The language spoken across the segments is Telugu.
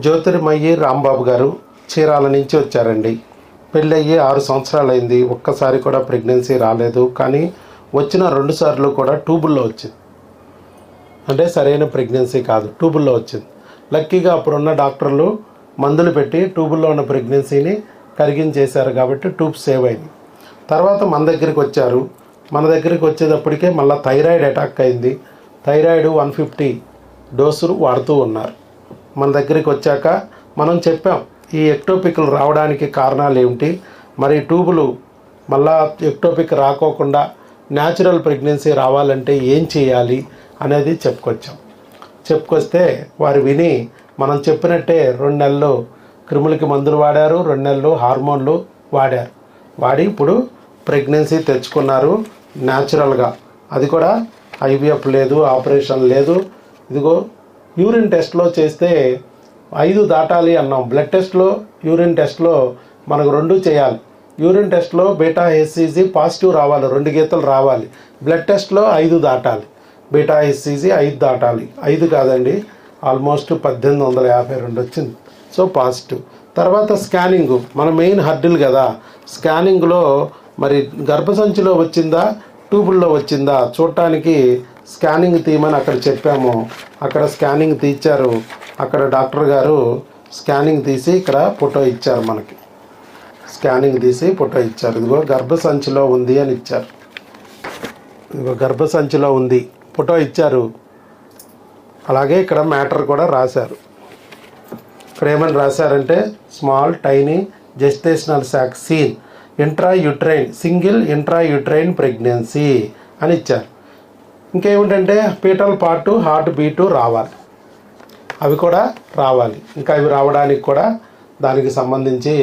జ్యోతిర్మయి రాంబాబు గారు చీరాల నుంచి వచ్చారండి. పెళ్ళయ్యి 6 సంవత్సరాలు అయింది. ఒక్కసారి కూడా ప్రెగ్నెన్సీ రాలేదు. కానీ వచ్చిన 2 సార్లు కూడా ట్యూబుల్లో వచ్చింది. అంటే సరైన ప్రెగ్నెన్సీ కాదు, ట్యూబుల్లో వచ్చింది. లక్కీగా అప్పుడున్న డాక్టర్లు మందులు పెట్టి ట్యూబుల్లో ఉన్న ప్రెగ్నెన్సీని కరిగించేశారు కాబట్టి ట్యూబ్ సేవ్ అయింది. తర్వాత మన దగ్గరికి వచ్చారు. మన దగ్గరికి వచ్చేటప్పటికే మళ్ళీ థైరాయిడ్ అటాక్ అయింది. థైరాయిడ్ 150 డోసులు వాడుతూ ఉన్నారు. మన దగ్గరికి వచ్చాక మనం చెప్పాం ఈ ఎక్టోపిక్లు రావడానికి కారణాలు ఏమిటి, మరి ట్యూబులు మళ్ళా ఎక్టోపిక్ రాకోకుండా న్యాచురల్ ప్రెగ్నెన్సీ రావాలంటే ఏం చేయాలి అనేది చెప్పుకొస్తే వారు విని మనం చెప్పినట్టే 2 నెలలు క్రిములకి మందులు వాడారు, 2 నెలలు హార్మోన్లు వాడి ఇప్పుడు ప్రెగ్నెన్సీ తెచ్చుకున్నారు న్యాచురల్గా. అది కూడా ఐవీఎఫ్ లేదు, ఆపరేషన్ లేదు. ఇదిగో యూరిన్ టెస్ట్లో చేస్తే 5 దాటాలి అన్నాం. బ్లడ్ టెస్ట్లో యూరిన్ టెస్ట్లో మనకు 2 చేయాలి. యూరిన్ టెస్ట్లో బీటా హెచ్సిజి పాజిటివ్ రావాలి, 2 గీతలు రావాలి. బ్లడ్ టెస్ట్లో 5 దాటాలి, బీటా హెచ్సిజి 5 దాటాలి. 5 కాదండి, ఆల్మోస్ట్ 1852 వచ్చింది. So positive. తర్వాత స్కానింగ్ మన మెయిన్ హర్డిల్ కదా. స్కానింగ్లో మరి గర్భసంచిలో వచ్చిందా ట్యూబుల్లో వచ్చిందా చూడటానికి స్కానింగ్ తీయమని అక్కడ చెప్పాము. అక్కడ స్కానింగ్ తీర్చారు. అక్కడ డాక్టర్ గారు స్కానింగ్ తీసి ఇక్కడ ఫోటో ఇచ్చారు. మనకి స్కానింగ్ తీసి ఫోటో ఇచ్చారు. ఇదిగో గర్భసంచిలో ఉంది అని ఇచ్చారు. ఇదిగో గర్భసంచిలో ఉంది ఫోటో ఇచ్చారు. అలాగే ఇక్కడ మ్యాటర్ కూడా రాశారు. ఇక్కడ ఏమని రాశారంటే స్మాల్ టైనీ జెస్టేషనల్ సాక్ సీన్ సింగిల్ ఇంట్రాయూట్రైన్ ప్రెగ్నెన్సీ అని ఇచ్చారు. ఇంకేమిటంటే పీటల్ పార్టు హార్ట్ బీటు రావాలి, అవి కూడా రావాలి. ఇంకా అవి రావడానికి కూడా దానికి సంబంధించి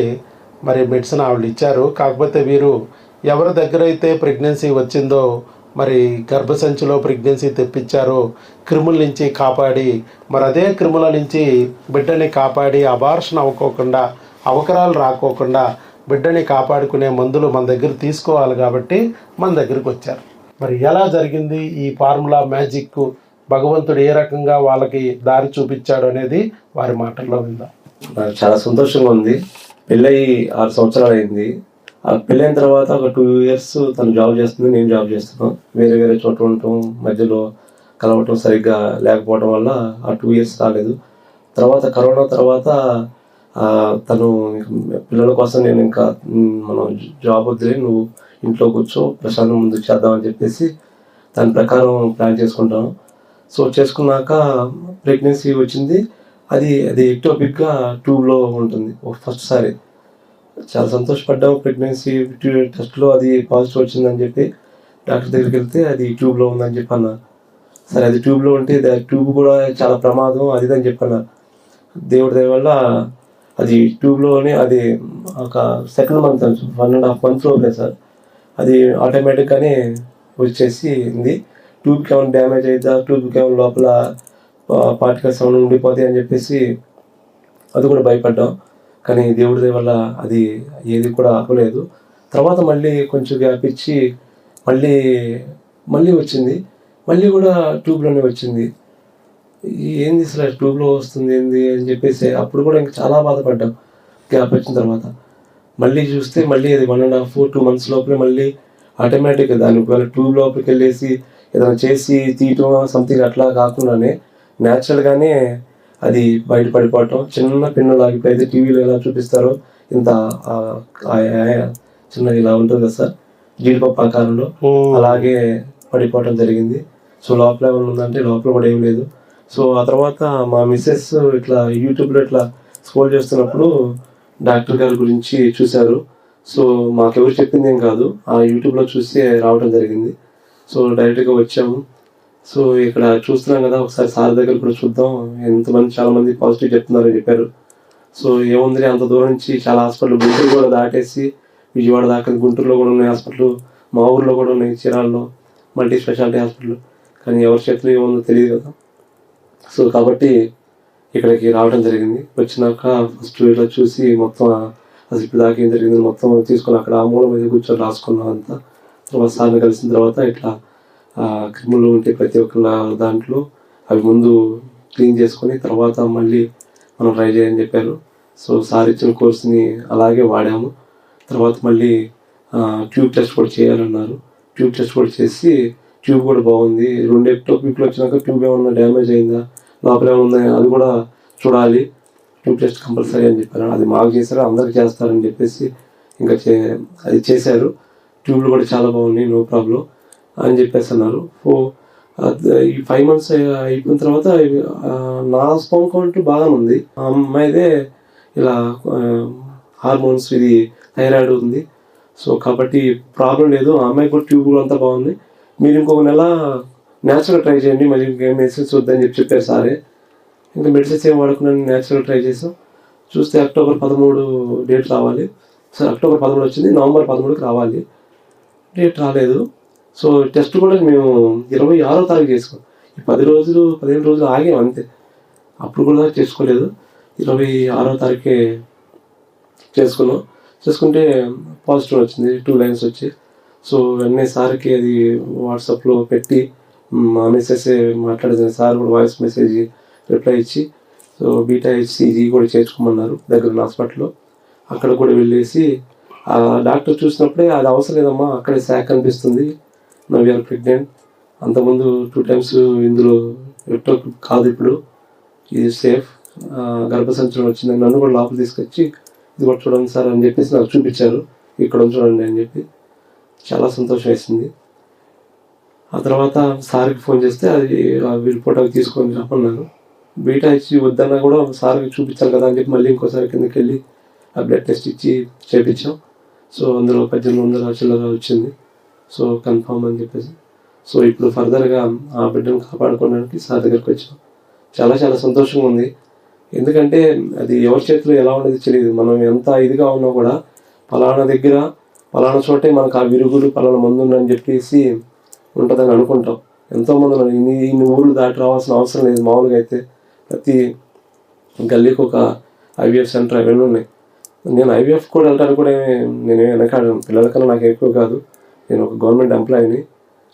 మరి మెడిసిన్ ఆవిడ ఇచ్చారు. కాకపోతే వీరు ఎవరి దగ్గర అయితే ప్రెగ్నెన్సీ వచ్చిందో మరి గర్భసంచిలో ప్రెగ్నెన్సీ తెప్పించారో క్రిముల నుంచి కాపాడి మరి అదే క్రిముల నుంచి బిడ్డని కాపాడి అబార్షన్ అవ్వకోకుండా అవకరాలు రాకోకుండా బిడ్డని కాపాడుకునే మందులు మన దగ్గర తీసుకోవాలి కాబట్టి మన దగ్గరికి వచ్చారు. మరి ఎలా జరిగింది ఈ ఫార్ములా మ్యాజిక్, భగవంతుడు ఏ రకంగా వాళ్ళకి దారి చూపించాడు అనేది వారి మాటల్లో విందాం. నాకు చాలా సంతోషంగా ఉంది. పెళ్ళయి 6 సంవత్సరాలు అయింది. ఆ పెళ్ళైన తర్వాత ఒక 2 years తను జాబ్ చేస్తుంది, నేను జాబ్ చేస్తున్నాను. వేరే చోట ఉండటం, మధ్యలో కలవటం సరిగ్గా లేకపోవడం వల్ల ఆ 2 years రాలేదు. తర్వాత కరోనా తర్వాత తను పిల్లల కోసం నేను ఇంకా మనం జాబ్ వద్దులే, నువ్వు ఇంట్లో కూర్చో, ప్రశాంతం ముందుకు చేద్దామని చెప్పేసి దాని ప్రకారం ప్లాన్ చేసుకుంటాను. సో చేసుకున్నాక ప్రెగ్నెన్సీ వచ్చింది. అది ఎక్టోపిక్గా ట్యూబ్లో ఉంటుంది. ఫస్ట్ సారి చాలా సంతోషపడ్డాము. ప్రెగ్నెన్సీ టెస్ట్లో అది పాజిటివ్ వచ్చిందని చెప్పి డాక్టర్ దగ్గరికి వెళ్తే అది ట్యూబ్లో ఉందని చెప్పి అన్నారు. సరే అది ట్యూబ్లో ఉంటే ట్యూబ్ కూడా చాలా ప్రమాదం అది అని చెప్పన్నారు. దేవుడి దయ వల్ల అది ట్యూబ్లోనే అది ఒక సెకండ్ మంత్ 1.5 months లోనే సార్ అది ఆటోమేటిక్గానే వచ్చేసింది. ట్యూబ్కి ఏమైనా డ్యామేజ్ అవుతుందా, ట్యూబ్కి ఏమైనా లోపల పార్టికల్స్ ఏమైనా ఉండిపోతాయి అని చెప్పేసి అది కూడా భయపడ్డాం. కానీ దేవుడి దయ వల్ల అది ఏది కూడా అవ్వలేదు. తర్వాత మళ్ళీ కొంచెం గ్యాప్ ఇచ్చి మళ్ళీ వచ్చింది. మళ్ళీ కూడా ట్యూబ్లోనే వచ్చింది. ఏంది అసలు ట్యూబ్లో వస్తుంది ఏంది అని చెప్పేసి అప్పుడు కూడా ఇంకా చాలా బాధపడ్డాం. గ్యాప్ వచ్చిన తర్వాత మళ్ళీ చూస్తే మళ్ళీ అది 1.5-2 months లోపలే మళ్ళీ ఆటోమేటిక్గా దాని ఒకవేళ ట్యూబ్ లోపలికి వెళ్ళేసి ఏదైనా చేసి తీయటం సంథింగ్ అట్లా కాకుండానే న్యాచురల్గానే అది బయటపడిపోవటం. చిన్న పిన్నులు ఆగిపోయితే టీవీలో ఎలా చూపిస్తారో ఇంత చిన్న ఇలా ఉంటుంది కదా సార్, జీడిపప్పు ఆకారంలో అలాగే పడిపోవటం జరిగింది. సో లోపల ఏమైనా ఉందంటే లోపల కూడా ఏం లేదు. సో ఆ తర్వాత మా మిస్సెస్ ఇట్లా యూట్యూబ్లో ఇట్లా స్క్రోల్ చేస్తున్నప్పుడు డాక్టర్ గారి గురించి చూశారు. సో మాకెవరు చెప్పింది ఏం కాదు, ఆ యూట్యూబ్లో చూసి రావడం జరిగింది. సో డైరెక్ట్గా వచ్చాము. సో ఇక్కడ చూస్తున్నాం కదా, ఒకసారి సార్ దగ్గర కూడా చూద్దాం, చాలామంది పాజిటివ్ చెప్తున్నారని చెప్పారు. సో ఏముంది అంత దూరం నుంచి చాలా హాస్పిటల్, గుంటూరు కూడా దాటేసి విజయవాడ దాకా, గుంటూరులో కూడా ఉన్నాయి హాస్పిటల్, మా ఊర్లో కూడా ఉన్నాయి, చీరాల్లో మల్టీ స్పెషాలిటీ హాస్పిటల్. కానీ ఎవరి చేతిలో ఏముందో తెలియదు కదా. సో కాబట్టి ఇక్కడికి రావడం జరిగింది. వచ్చినాక ఫస్ట్ ఇలా చూసి మొత్తం అసలు ఇప్పుడు దాకా ఏం జరిగింది మొత్తం తీసుకుని అక్కడ ఆ మూల మీద కూర్చొని రాసుకున్నాం అంతా. తర్వాత సార్ని కలిసిన తర్వాత ఇట్లా క్రిములు ఉంటే ప్రతి ఒక్క దాంట్లో అవి ముందు క్లీన్ చేసుకొని తర్వాత మళ్ళీ మనం ట్రై చేయని చెప్పారు. సో సార్ ఇచ్చిన కోర్స్ని అలాగే వాడాము. తర్వాత మళ్ళీ ట్యూబ్ టెస్ట్ కూడా చేయాలన్నారు. ట్యూబ్ టెస్ట్ కూడా చేసి ట్యూబ్ కూడా బాగుంది. 2 ఎక్టోపిక్లు వచ్చినాక ట్యూబ్ ఏమన్నా డ్యామేజ్ అయిందా, లోపల ఏమన్నా అది కూడా చూడాలి, ట్యూబ్ టెస్ట్ కంపల్సరీ అని చెప్పారు. అది మాకు చేశారు, అందరికి చేస్తారని చెప్పేసి ఇంకా అది చేశారు. ట్యూబ్లు కూడా చాలా బాగున్నాయి, నో ప్రాబ్లం అని చెప్పేసి అన్నారు. ఈ 5 months అయిపోయిన తర్వాత నా స్పర్మ్ కౌంట్ బాగానే ఉంది. ఆ అమ్మాయిదే ఇలా హార్మోన్స్, ఇది థైరాయిడ్ ఉంది. సో కాబట్టి ప్రాబ్లం లేదు. ఆ అమ్మాయి కూడా ట్యూబ్ అంతా బాగుంది. మీరు ఇంకొక నెల న్యాచురల్ ట్రై చేయండి, మళ్ళీ ఇంకేం మెడిసిన్స్ వద్దని చెప్పారు సారే. ఇంకా మెడిసిన్స్ ఏం వాడకుండా న్యాచురల్ ట్రై చేసాం. చూస్తే అక్టోబర్ 13 డేట్ రావాలి. సరే అక్టోబర్ 13 వచ్చింది, నవంబర్ 13కి రావాలి. డేట్ రాలేదు. సో టెస్ట్ కూడా మేము 26వ తారీఖు చేసుకోం. ఈ 15 రోజులు ఆగాం అంతే. అప్పుడు కూడా చేసుకోలేదు. 26వ తారీఖే చేసుకుంటే పాజిటివ్ వచ్చింది, 2 lines వచ్చి. సో వెంటనే సార్కి అది వాట్సాప్లో పెట్టి మా మెసేజ్ మాట్లాడేది. సార్ కూడా వాయిస్ మెసేజ్ రిప్లై ఇచ్చి సో బీటా హెచ్సిజీ కూడా చేర్చుకోమన్నారు దగ్గర హాస్పిటల్లో. అక్కడ కూడా వెళ్ళేసి ఆ డాక్టర్ చూసినప్పుడే అది అవసరం లేదమ్మా, అక్కడే శాక్ అనిపిస్తుంది, నవ్ యూఆర్ ప్రెగ్నెంట్, అంతకుముందు 2 times ఇందులో ఎక్టోపిక్ కాదు, ఇప్పుడు ఇది సేఫ్, గర్భసంచలనం వచ్చిందని నన్ను కూడా లోపల తీసుకొచ్చి ఇది కూడా చూడండి సార్ అని చెప్పేసి నాకు చూపించారు. ఇక్కడ చూడండి అని చెప్పి చాలా సంతోషం వేసింది. ఆ తర్వాత సార్కి ఫోన్ చేస్తే అది రిపోర్ట్ అవి తీసుకొని రమ్మన్నారు. బీటా ఇచ్చి వద్దన్నా కూడా సార్కి చూపించాలి కదా అని చెప్పి మళ్ళీ ఇంకోసారి కిందకి వెళ్ళి ఆ బ్లడ్ టెస్ట్ ఇచ్చి చేయించాం. సో అందులో 1800 చిల్లర వచ్చింది. సో కన్ఫామ్ అని చెప్పేసి సో ఇప్పుడు ఫర్దర్గా ఆ బిడ్డను కాపాడుకోవడానికి సార్ దగ్గరికి వచ్చాం. చాలా చాలా సంతోషంగా ఉంది. ఎందుకంటే అది ఎవరి చేతిలో ఎలా ఉండేది తెలియదు. మనం ఎంత ఇదిగా ఉన్నా కూడా పలానా దగ్గర పలానా చోటే మనకు ఆ విరుగుడు పలానా మందు ఉందని చెప్పేసి ఉంటుందని అనుకుంటాం. ఎంతోమంది ఇన్ని ఊర్లు దాటి రావాల్సిన అవసరం లేదు. మామూలుగా అయితే ప్రతి గల్లీకి ఒక ఐవీఎఫ్ సెంటర్ అవన్నీ ఉన్నాయి. నేను ఐవీఎఫ్ కూడా వెళ్ళడానికి కూడా నేను వెనకాడను. పిల్లలకన్నా నాకు ఎక్కువ కాదు. నేను ఒక గవర్నమెంట్ ఎంప్లాయీని.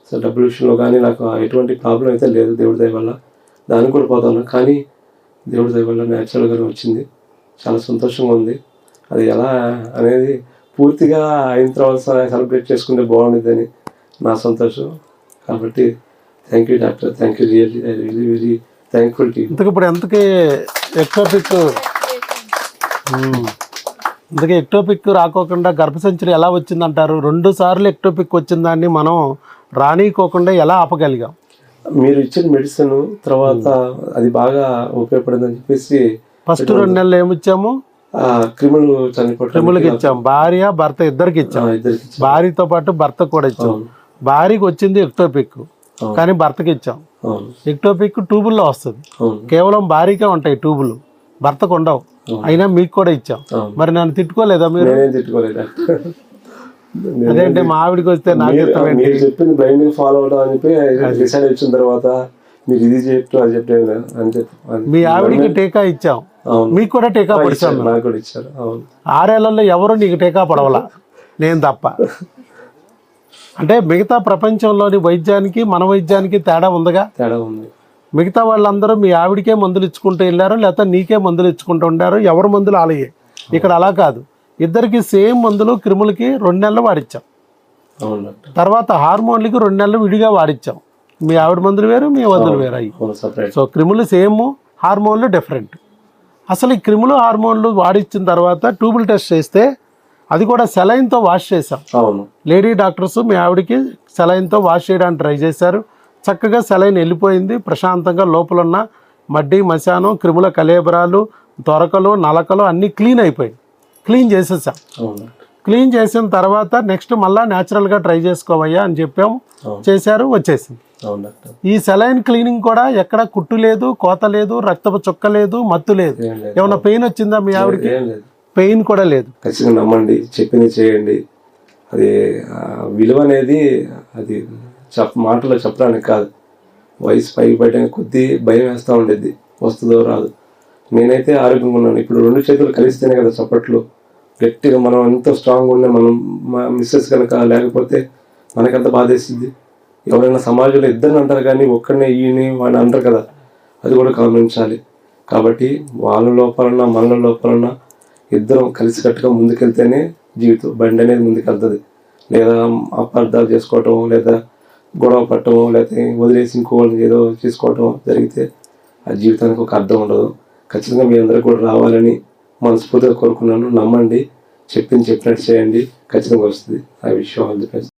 సో డబ్బుల విషయంలో కానీ నాకు ఎటువంటి ప్రాబ్లం అయితే లేదు, దేవుడి దయ వల్ల. దానికి కూడా పోతాను. కానీ దేవుడి దయ వల్ల న్యాచురల్గానే వచ్చింది. చాలా సంతోషంగా ఉంది. అది ఎలా అనేది పూర్తిగా అయిన తర్వాత సెలబ్రేట్ చేసుకుంటే బాగుండేదని నా సంతోషం. కాబట్టి thank you doctor, thank you, really I really very thankful to you. ఇప్పుడు ఇంతకీ ఎక్టోపిక్ రాకోకుండా గర్భసంచులు ఎలా వచ్చిందంటారు? 2 సార్లు ఎక్టోపిక్ వచ్చిందాన్ని మనం రానికోకుండా ఎలా ఆపగలిగాం? మీరు ఇచ్చిన మెడిసిన్ తర్వాత అది బాగా ఉపయోగపడిందని చెప్పేసి ఫస్ట్ 2 నెలలు ఏమిచ్చాము? క్రిములకి ఇచ్చాం. భార్య భర్త ఇద్దరికి ఇచ్చాం. భార్యతో పాటు భర్త కూడా ఇచ్చాం. భార్యకి వచ్చింది ఎక్టోపిక్, కానీ భర్తకి ఇచ్చాం. ఎక్టోపిక్ ట్యూబుల్లో వస్తుంది. కేవలం భార్యకే ఉంటాయి ట్యూబులు, భర్తకు ఉండవు. అయినా మీకు కూడా ఇచ్చాం. మరి నన్ను తిట్టుకోలేదా మీరు? అదేంటే మా ఆవిడికి వస్తే నాకు చెప్పింది బ్లైండ్ ఫాలో అవడం అని చెప్పి డిసైడ్ వచ్చిన తర్వాత మీరు ఇది చెప్పు అది చెప్పలేదు అని చెప్పి మీ ఆవిడికి టీకా ఇచ్చాం, మీకు కూడా టీకా పడిచాం. నాకు కూడా ఇచ్చారు. 6 ఏళ్లలో ఎవరు నీకు టీకా పడవలా, నేను తప్ప. అంటే మిగతా ప్రపంచంలోని వైద్యానికి మన వైద్యానికి తేడా ఉందిగా. తేడా ఉంది. మిగతా వాళ్ళందరూ మీ ఆవిడికే మందులు ఇచ్చుకుంటూ వెళ్ళారు, లేకపోతే నీకే మందులు ఇచ్చుకుంటూ ఉండారు. ఎవరి మందులు అలాగే. ఇక్కడ అలా కాదు, ఇద్దరికి సేమ్ మందులు. క్రిములకి 2 నెలలు వాడిచ్చాం. తర్వాత హార్మోన్లకి 2 నెలలు విడిగా వాడిచ్చాం. మీ ఆవిడ మందులు వేరు, మీ మందులు వేరు అయ్యి. సో క్రిములు సేమ్, హార్మోన్లు డిఫరెంట్. అసలు ఈ క్రిములు హార్మోన్లు వాడిచ్చిన తర్వాత ట్యూబుల్ టెస్ట్ చేస్తే అది కూడా సెలైన్తో వాష్ చేసాం. లేడీ డాక్టర్స్ మీ ఆవిడకి సెలైన్తో వాష్ చేయడానికి ట్రై చేశారు. చక్కగా సెలైన్ వెళ్ళిపోయింది. ప్రశాంతంగా లోపలున్న మడ్డి, మశానం, క్రిముల కలేబరాలు, దొరకలు, నలకలు అన్నీ క్లీన్ అయిపోయి క్లీన్ చేసేసాం. క్లీన్ చేసిన తర్వాత నెక్స్ట్ మళ్ళీ న్యాచురల్గా ట్రై చేసుకోవయ్యా అని చెప్పాము. చేశారు, వచ్చేసింది. ఈ సెలైన్ క్లీనింగ్ కూడా ఎక్కడ కుట్టు లేదు, కోత లేదు, రక్తపు చుక్క లేదు, మత్తు లేదు. ఏమన్నా పెయిన్ వచ్చిందా మీ ఆవిడకి? పెయిన్ కూడా లేదు. ఖచ్చితంగా నమ్మండి, చెప్పింది చేయండి. అది విలువ అనేది అది మాటలో చెప్పడానికి కాదు. వయసు పైకి పడడానికి కొద్దీ భయం వేస్తూ ఉండేది, వస్తుందో రాదు. నేనైతే ఆరోగ్యంగా ఉన్నాను. ఇప్పుడు 2 చేతులు కలిస్తేనే కదా చప్పట్లు. గట్టిగా మనం ఎంతో స్ట్రాంగ్గా ఉన్నా మనం మా మిస్సెస్ కనుక లేకపోతే మనకంత బాధేసింది. ఎవరైనా సమాజంలో ఇద్దరిని అంటారు కానీ ఒక్కడనే ఈయన వాడిని అంటారు కదా, అది కూడా గమనించాలి. కాబట్టి వాళ్ళ లోపాలన్నా మన లోపాలన్నా ఇద్దరం కలిసికట్టుగా ముందుకెళ్తేనే జీవితం బండి అనేది ముందుకెళ్తుంది. లేదా అపార్థాలు చేసుకోవటం, లేదా గొడవ పట్టడం, లేకపోతే వదిలేసి ఇంకో వాళ్ళని ఏదో చేసుకోవటం జరిగితే ఆ జీవితానికి ఒక అర్థం ఉండదు. ఖచ్చితంగా మీ అందరూ కూడా రావాలని మనస్ఫూర్తిగా కోరుకున్నాను. నమ్మండి, చెప్పినట్టు చేయండి, ఖచ్చితంగా వస్తుంది. I wish you all the best.